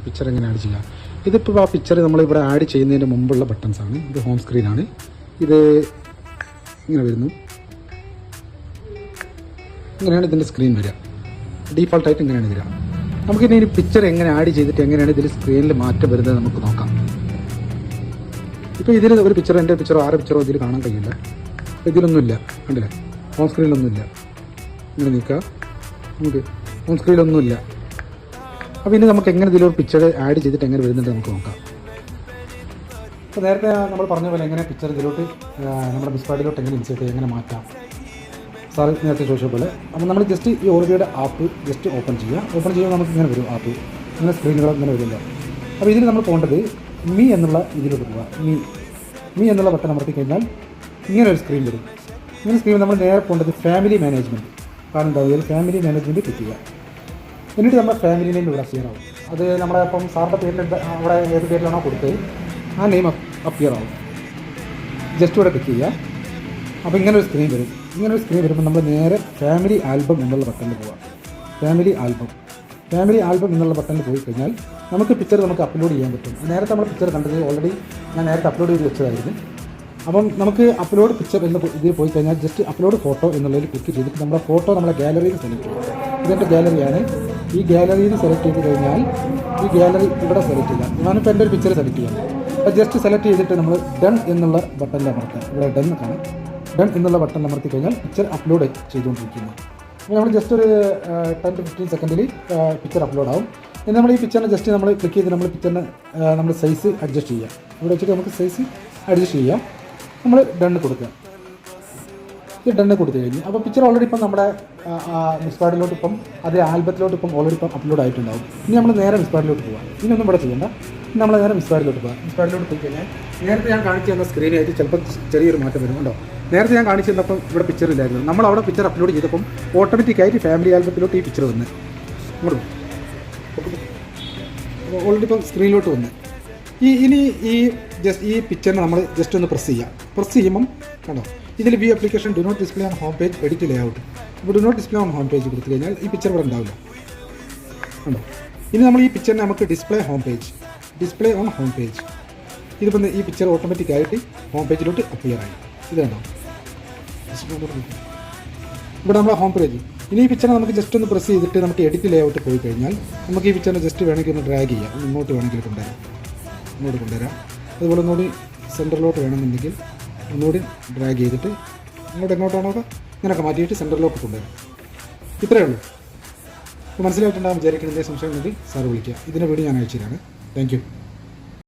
Picture എങ്ങനെ add ചെയ്യാം. ഇതിപ്പോൾ ആ പിക്ചർ നമ്മളിവിടെ ആഡ് ചെയ്യുന്നതിന് മുമ്പുള്ള ബട്ടൺസാണ്. ഇത് ഹോം സ്ക്രീനാണ്. ഇത് ഇങ്ങനെ വരുന്നു. ഇങ്ങനെയാണ് ഇതിൻ്റെ സ്ക്രീൻ വരിക. ഡീഫോൾട്ടായിട്ട് ഇങ്ങനെയാണ് വരിക. നമുക്കിനി ഈ പിക്ചർ എങ്ങനെ ആഡ് ചെയ്തിട്ട് എങ്ങനെയാണ് ഇതിൽ സ്ക്രീനിൽ മാറ്റം വരുന്നത് നമുക്ക് നോക്കാം. ഇപ്പോൾ ഇതിൽ ഒരു പിക്ചറോ എൻ്റെ പിക്ചറോ ആരുടെ പിക്ചറോ ഇതിൽ കാണാൻ കഴിയില്ല. ഇതിലൊന്നുമില്ല, കണ്ടില്ലേ? ഹോം സ്ക്രീനിലൊന്നുമില്ല. ഇങ്ങനെ നീക്കുക, നമുക്ക് ഹോം സ്ക്രീനിലൊന്നുമില്ല. അപ്പോൾ ഇനി നമുക്ക് എങ്ങനെ ഇതിലൊരു പിക്ചർ ആഡ് ചെയ്തിട്ട് എങ്ങനെ വരുന്നുണ്ട് നമുക്ക് നോക്കാം. അപ്പോൾ നേരത്തെ നമ്മൾ പറഞ്ഞ പോലെ എങ്ങനെ പിക്ചർ ഇതിലോട്ട് നമ്മുടെ മിസ്പാഡിലോട്ട് എങ്ങനെ ഇൻസേർട്ട് ചെയ്യാം, എങ്ങനെ മാറ്റാം സാർ നേരത്തെ ചോദിച്ച പോലെ. അപ്പോൾ നമ്മൾ ജസ്റ്റ് ഈ ഓൾറെഡിയുടെ ആപ്പ് ജസ്റ്റ് ഓപ്പൺ ചെയ്യുമ്പോൾ നമുക്ക് ഇങ്ങനെ വരും. ആപ്പ് ഇങ്ങനെ സ്ക്രീനുകൾ ഇങ്ങനെ വരില്ല. അപ്പോൾ ഇതിൽ നമ്മൾ പോകേണ്ടത് മീ എന്നുള്ള ഇതിലോട്ട് പോവുക. മീ എന്നുള്ള ബട്ടൺ അമർത്തി കഴിഞ്ഞാൽ ഇങ്ങനെ ഒരു സ്ക്രീൻ വരും. ഇങ്ങനെ സ്ക്രീൻ നമ്മൾ നേരെ പോകേണ്ടത് ഫാമിലി മാനേജ്മെൻറ്റ് കാണുന്നുണ്ടാവും. ഇതിൽ ഫാമിലി മാനേജ്മെൻറ്റ് ക്ലിക്ക് ചെയ്യുക. എന്നിട്ട് നമ്മുടെ ഫാമിലി നെയിം ഇവിടെ അപ്പിയർ ആവും. അത് നമ്മുടെ ഇപ്പം സാറിൻ്റെ പേരിൽ അവിടെ ഏത് പേരിലാണോ കൊടുത്തത് ആ നെയിം അപ്പിയർ ആവും. ജസ്റ്റ് ഇവിടെ ക്ലിക്ക് ചെയ്യുക. അപ്പോൾ ഇങ്ങനെ ഒരു സ്ക്രീൻ വരും. ഇങ്ങനെ ഒരു സ്ക്രീൻ വരുമ്പോൾ നമ്മൾ നേരെ ഫാമിലി ആൽബം എന്നുള്ള ബട്ടണിൽ പോവുക. ഫാമിലി ആൽബം എന്നുള്ള ബട്ടണിൽ പോയി കഴിഞ്ഞാൽ നമുക്ക് പിക്ചർ നമുക്ക് അപ്ലോഡ് ചെയ്യാൻ പറ്റും. നേരത്തെ നമ്മൾ പിക്ചർ കണ്ടത് ഓൾറെഡി ഞാൻ നേരത്തെ അപ്ലോഡ് ചെയ്ത് വെച്ചതായിരുന്നു. അപ്പം നമുക്ക് അപ്ലോഡ് പിക്ചർ എന്ന് ഇതിൽ പോയി കഴിഞ്ഞാൽ ജസ്റ്റ് അപ്ലോഡ് ഫോട്ടോ എന്നുള്ളതിൽ ക്ലിക്ക് ചെയ്തിട്ട് നമ്മുടെ ഫോട്ടോ നമ്മളെ ഗാലറിയിൽ സെലക്ട് ചെയ്യും. ഇതെൻ്റെ ഗാലറിയാണ്. ഈ ഗാലറിയിൽ സെലക്ട് ചെയ്ത് കഴിഞ്ഞാൽ ഈ ഗാലറി ഇവിടെ സെലക്ട് ചെയ്യാം. ഞാനിപ്പോൾ എൻ്റെ ഒരു പിക്ചർ സെലക്ട് ചെയ്യാം. അപ്പോൾ ജസ്റ്റ് സെലക്ട് ചെയ്തിട്ട് നമ്മൾ ഡൺ എന്നുള്ള ബട്ടണിൽ അമർത്താം. ഇവിടെ ഡൺ കാണാം. ഡൺ എന്നുള്ള ബട്ടൺ അമർത്തി കഴിഞ്ഞാൽ പിക്ചർ അപ്ലോഡ് ചെയ്തുകൊണ്ടിരിക്കുന്നു. അപ്പോൾ നമ്മൾ ജസ്റ്റ് ഒരു 10 to 15 സെക്കൻഡിൽ പിക്ചർ അപ്ലോഡ് ആവും. ഇനി നമ്മൾ ഈ പിക്ചറിനെ ജസ്റ്റ് നമ്മൾ ക്ലിക്ക് ചെയ്ത് നമ്മൾ പിക്ചറിന് നമ്മൾ സൈസ് അഡ്ജസ്റ്റ് ചെയ്യാം. ഇവിടെ വെച്ചിട്ട് നമുക്ക് സൈസ് അഡ്ജസ്റ്റ് ചെയ്യാം. നമ്മൾ ഡണ്ണ് കൊടുക്കുക. ഇത് ഡണ്ണ് കൊടുത്തു കഴിഞ്ഞ് അപ്പോൾ പിക്ചർ ഓൾറെഡി ഇപ്പം നമ്മുടെ മിസ്പാഡിലോട്ട് ഇപ്പം അതേ ആൽബത്തിലോട്ട് ഇപ്പം ഓൾറെഡി ഇപ്പം അപ്ലോഡ് ആയിട്ടുണ്ടാവും. ഇനി നമ്മൾ നേരെ മിസ്പാഡിലോട്ട് പോകാം. ഇനിയൊന്നും ഇവിടെ ചെയ്യേണ്ട. ഇനി നമ്മൾ നേരെ മിസ്പാഡിലോട്ട് പോകാം. മിസ്പാഡിലോട്ട് പോയി കഴിഞ്ഞാൽ നേരത്തെ ഞാൻ കാണിച്ചു തന്ന സ്ക്രീനായിട്ട് ചിലപ്പോൾ ചെറിയൊരു മാറ്റം വരുന്നുണ്ടോ. നേരത്തെ ഞാൻ കാണിച്ചു തന്നപ്പം ഇവിടെ പിക്ചർ ഇല്ലായിരുന്നു. നമ്മൾ അവിടെ പിക്ചർ അപ്ലോഡ് ചെയ്തപ്പം ഓട്ടോമാറ്റിക്കായിട്ട് ഫാമിലി ആൽബത്തിലോട്ട് ഈ പിക്ചർ വന്ന് ഓൾറെഡി ഇപ്പം സ്ക്രീനിലോട്ട് വന്ന് ഇനി ഈ പിക്ചറിനെ നമ്മൾ ജസ്റ്റ് ഒന്ന് പ്രസ് ചെയ്യുമ്പം കണ്ടോ ഇതിൽ view application do not display on home page edit layout. അപ്പോൾ do not display on home page കൊടുത്തു കഴിഞ്ഞാൽ ഈ പിക്ചർ ഇവിടെ ഉണ്ടാവില്ല. കണ്ടോ ഇനി നമ്മൾ ഈ പിക്ചറിനെ നമുക്ക് ഡിസ്പ്ലേ ഓൺ ഹോം പേജ് ഇതിപ്പോൾ ഈ പിക്ചർ ഓട്ടോമാറ്റിക്കായിട്ട് ഹോം പേജിലോട്ട് അപ്പിയർ ആയി. ഇത് കണ്ടോ ഇവിടെ നമ്മളെ ഹോം പേജ്. ഇനി ഈ പിക്ചറിനെ നമുക്ക് ജസ്റ്റ് ഒന്ന് പ്രസ് ചെയ്തിട്ട് നമുക്ക് എഡിറ്റ് ലേഔട്ട് പോയി കഴിഞ്ഞാൽ നമുക്ക് ഈ പിക്ചറിനെ ജസ്റ്റ് വേണമെങ്കിൽ ഒന്ന് ഡ്രാഗ് ചെയ്യാം. ഇങ്ങോട്ട് വേണമെങ്കിൽ കൊണ്ടുവരാം. അതുപോലെ ഒന്നുകൂടി സെൻറ്ററിലോട്ട് വേണമെന്നുണ്ടെങ്കിൽ ഒന്നുകൂടി ഡ്രാഗ് ചെയ്തിട്ട് എങ്ങോട്ടാണോ ഇങ്ങനെയൊക്കെ മാറ്റിയിട്ട് സെൻറ്ററിലോട്ട് കൊണ്ടുവരാം. ഇത്രയേ ഉള്ളൂ. അപ്പോൾ മനസ്സിലായിട്ടുണ്ടാകും വിചാരിക്കുന്നത്. സംശയം ഉണ്ടെങ്കിൽ സാർ വിളിക്കുക. ഇതിൻ്റെ വീഡിയോ ഞാൻ അയച്ചു തരാണ്. Thank U.